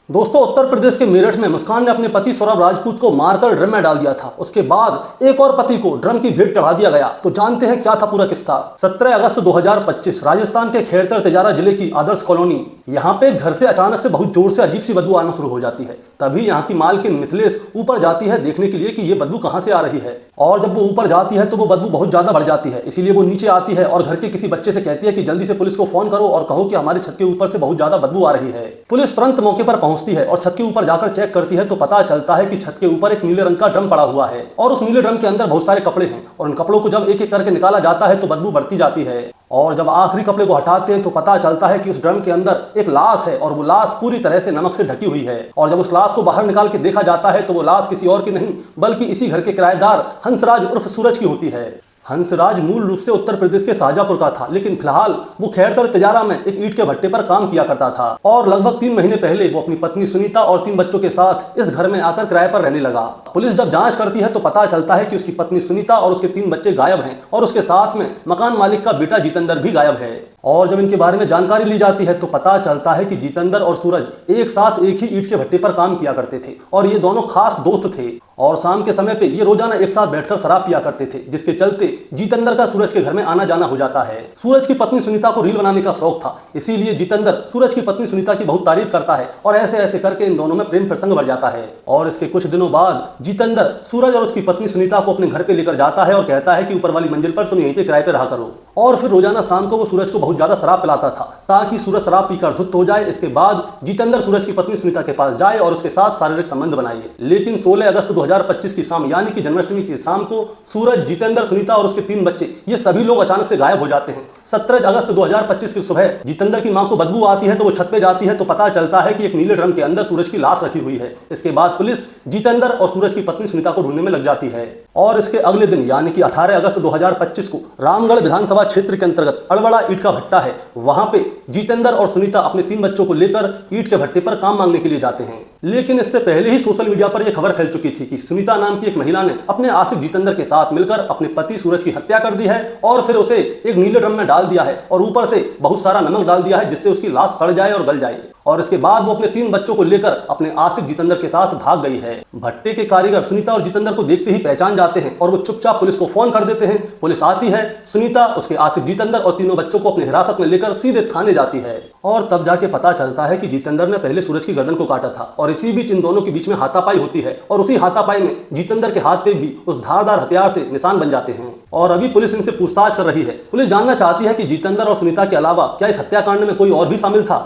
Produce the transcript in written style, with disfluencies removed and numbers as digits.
दोस्तों, उत्तर प्रदेश के मेरठ में मुस्कान ने अपने पति सौरभ राजपूत को मारकर ड्रम में डाल दिया था। उसके बाद एक और पति को ड्रम की भेंट चढ़ा दिया गया। तो जानते हैं क्या था पूरा किस्सा। 17 अगस्त 2025 राजस्थान के खैरतर तिजारा जिले की आदर्श कॉलोनी। यहाँ पे घर से अचानक से बहुत जोर से अजीब सी बदबू आना शुरू हो जाती है। तभी यहाँ की मालकिन मिथिलेश ऊपर जाती है देखने के लिए कि ये बदबू कहाँ से आ रही है। और जब वो ऊपर जाती है तो वो बदबू बहुत ज्यादा बढ़ जाती है। इसीलिए वो नीचे आती है और घर के किसी बच्चे से कहती है कि जल्दी से पुलिस को फोन करो और कहो कि हमारे छत के ऊपर से बहुत ज्यादा बदबू आ रही है। पुलिस तुरंत मौके पर पहुंचती है और छत के ऊपर जाकर चेक करती है तो पता चलता है कि छत के ऊपर एक नीले रंग का ड्रम पड़ा हुआ है और उस नीले ड्रम के अंदर बहुत सारे कपड़े हैं और उन कपड़ों को जब एक एक करके निकाला जाता है तो बदबू बढ़ती जाती है। और जब आखिरी कपड़े को हटाते हैं तो पता चलता है कि उस ड्रम के अंदर एक लाश है और वो लाश पूरी तरह से नमक से ढकी हुई है। और जब उस लाश को बाहर निकाल के देखा जाता है तो वो लाश किसी और की नहीं बल्कि इसी घर के किराएदार हंसराज उर्फ सूरज की होती है। हंसराज मूल रूप से उत्तर प्रदेश के शाहजहांपुर का था, लेकिन फिलहाल वो खैरतर तिजारा में एक ईंट के भट्टे पर काम किया करता था और लगभग 3 महीने पहले वो अपनी पत्नी सुनीता और 3 बच्चों के साथ इस घर में आकर किराए पर रहने लगा। पुलिस जब जांच करती है तो पता चलता है कि उसकी पत्नी सुनीता और उसके 3 बच्चे गायब हैं और उसके साथ में मकान मालिक का बेटा जितेंद्र भी गायब है। और जब इनके बारे में जानकारी ली जाती है तो पता चलता है कि जितेंद्र और सूरज एक साथ एक ही ईंट के भट्टे पर काम किया करते थे और ये दोनों खास दोस्त थे और शाम के समय पे ये रोजाना एक साथ बैठकर शराब पिया करते थे, जिसके चलते जितेंद्र का सूरज के घर में आना जाना हो जाता है। सूरज की पत्नी सुनीता को रील बनाने का शौक था, इसीलिए जितेंद्र सूरज की पत्नी सुनीता की बहुत तारीफ करता है और ऐसे ऐसे करके इन दोनों में प्रेम प्रसंग बढ़ जाता है। और इसके कुछ दिनों बाद जितेंद्र सूरज और उसकी पत्नी सुनीता को अपने घर पे लेकर जाता है और कहता है कि ऊपर वाली मंजिल पर तुम यहीं पे किराए पे रहा करो। और फिर रोजाना शाम को वो सूरज को बहुत ज्यादा शराब पिलाता था ताकि सूरज शराब पीकर धुत हो जाए। इसके बाद जितेंद्र सूरज की पत्नी सुनीता के पास जाए और उसके साथ शारीरिक संबंध बनाए। लेकिन 16 अगस्त 2025 की शाम यानी कि जन्माष्टमी की शाम को सूरज, जितेंद्र, सुनीता और उसके 3 बच्चे ये सभी लोग अचानक से गायब हो जाते हैं। 17 अगस्त 2025 की सुबह जितेंद्र की मां को बदबू आती है तो वो छत पे जाती है तो पता चलता है कि एक नीले ड्रम के अंदर सूरज की लाश रखी हुई है। इसके बाद पुलिस जितेंद्र और सूरज की पत्नी सुनीता को ढूंढने में लग जाती है और इसके अगले दिन यानी कि 18 अगस्त 2025 को रामगढ़ विधानसभा क्षेत्र के अंतर्गत अड़बड़ा ईंट का भट्टा है, वहां पे जितेंद्र और सुनीता अपने 3 बच्चों को लेकर ईंट के भट्टे पर काम मांगने के लिए जाते हैं। लेकिन इससे पहले ही सोशल मीडिया पर यह खबर फैल चुकी थी कि सुनीता नाम की एक महिला ने अपने आशिक जितेंद्र के साथ मिलकर अपने पति सूरज की हत्या कर दी है और फिर उसे एक नीले ड्रम में डाल दिया है और ऊपर से बहुत सारा नमक डाल दिया है जिससे उसकी लाश सड़ जाए और गल जाए। और इसके बाद वो अपने 3 बच्चों को लेकर अपने आशिक जितेंद्र के साथ भाग गई है। भट्टे के कारीगर सुनीता और जितेंद्र को देखते ही पहचान जाते हैं और वो चुपचाप पुलिस को फोन कर देते हैं। पुलिस आती है, सुनीता, उसके आशिक जितेंद्र और तीनों बच्चों को अपनी हिरासत में लेकर सीधे थाने जाती है। और तब जाके पता चलता है कि जितेंद्र ने पहले सूरज की गर्दन को काटा था और इसी बीच इन दोनों के बीच में हाथापाई होती है और उसी हाथापाई में जितेंद्र के हाथ पे भी उस धारदार हथियार से निशान बन जाते हैं। और अभी पुलिस इनसे पूछताछ कर रही है। पुलिस जानना चाहती है कि जितेंद्र और सुनीता के अलावा क्या इस हत्याकांड में कोई और भी शामिल था।